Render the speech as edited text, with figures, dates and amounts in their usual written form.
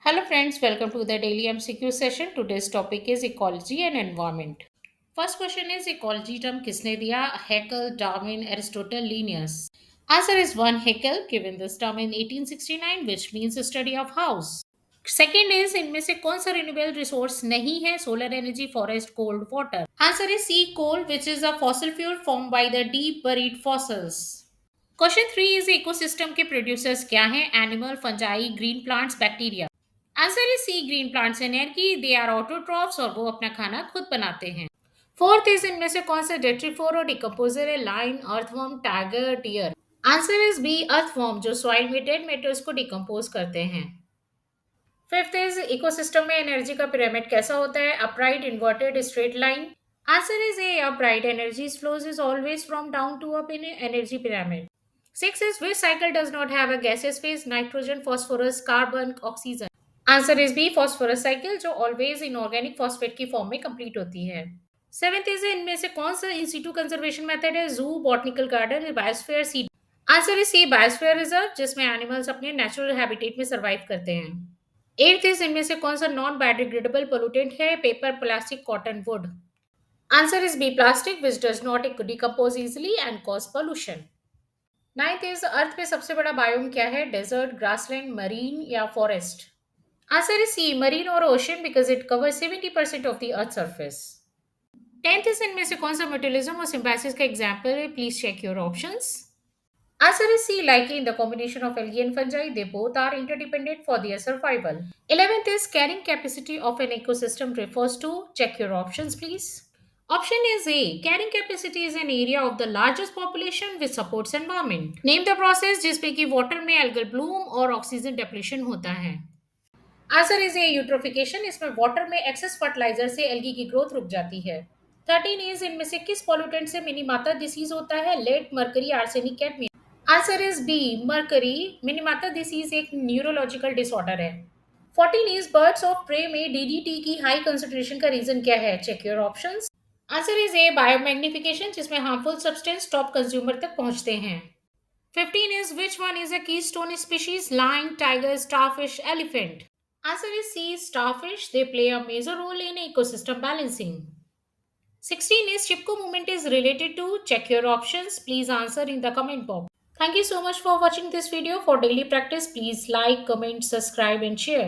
Hello friends, welcome to the daily MCQ session. Today's topic is ecology and environment. First question is ecology term किसने दिया? Haeckel, Darwin, Aristotle, Linnaeus. Answer is one Haeckel, given this term in 1869, which means the study of house. Second is इनमें से कौन सा renewable resource नहीं है? Solar energy, forest, cold, water. Answer is C, coal, which is a fossil fuel formed by the deep buried fossils. Question 3 is ecosystem के producers क्या हैं? Animal, fungi, green plants, bacteria. Answer is C green plants and air की they are autotrophs और वो अपना खाना खुद बनाते हैं। फोर्थ इज इनमें से कौन सा डेट्रीफोर और डिकम्पोजर है? Lion, earthworm, tiger, deer. Answer is B earthworm जो सॉइल में डेड मेटल्स को डिकम्पोज करते हैं। फिफ्थ इज इकोसिस्टम में एनर्जी का पिरामिड कैसा होता है? Upright, inverted, straight line. Answer is A upright energy flows is always from down to up in energy pyramid. Six is which cycle does not have a gases phase? Nitrogen, phosphorus, carbon, oxygen. Answer is B phosphorus cycle जो always inorganic phosphate की form में complete होती है। Seventh is इनमें से कौन सा in situ conservation method है? Zoo, botanical garden, biosphere, C. Answer is C biosphere reserve जिसमें एनिमल्स अपने नेचुरल हैबिटेट में सर्वाइव करते हैं। एट्थ इज इनमें से कौन सा नॉन बायोडिग्रेडेबल पोल्यूटेंट है? Paper, plastic, cotton, wood. Answer is B plastic which does not decompose easily and cause pollution. Ninth is earth में सबसे बड़ा बायोम क्या है? डेजर्ट, ग्रासलैंड, मरीन या forest. Answer is C, marine or ocean because it covers 70% of the Earth's surface. 10th is इनमें से कौन सा mutualism और symbiosis का example है? Please check your options. Answer is C, lichen, the combination of algae and fungi. They both are interdependent for their survival. 11th is carrying capacity of an ecosystem refers to. Check your options, please. Option is A. Carrying capacity is an area of the largest population which supports environment. Name the process जिसपे कि water में algal bloom और oxygen depletion होता है. Answer is A eutrophication. इसमें water में access fertiliser से algae की ग्रोथ रुक जाती है। 13 इज इनमें से किस पॉल्यूटेंट से मिनीमाता डिसीज होता है? Lead, mercury, arsenic, cadmium. Answer is B mercury. Minamata disease एक न्यूरोलॉजिकल डिसऑर्डर है। 14 इज बर्ड्स ऑफ प्रे में डीडीटी की हाई कंसंट्रेशन का रीजन क्या है? Check your options. Answer is A biomagnification जिसमें हार्मफुल सब्सटेंस टॉप कंज्यूमर तक पहुंचते हैं। 15 is which one is a keystone species? Lion, tiger, starfish, elephant. Answer is C, starfish. They play a major role in ecosystem balancing. 16 is Chipko movement is related to. Check your options. Please answer in the comment box. Thank you so much for watching this video. For daily practice, please like, comment, subscribe and share.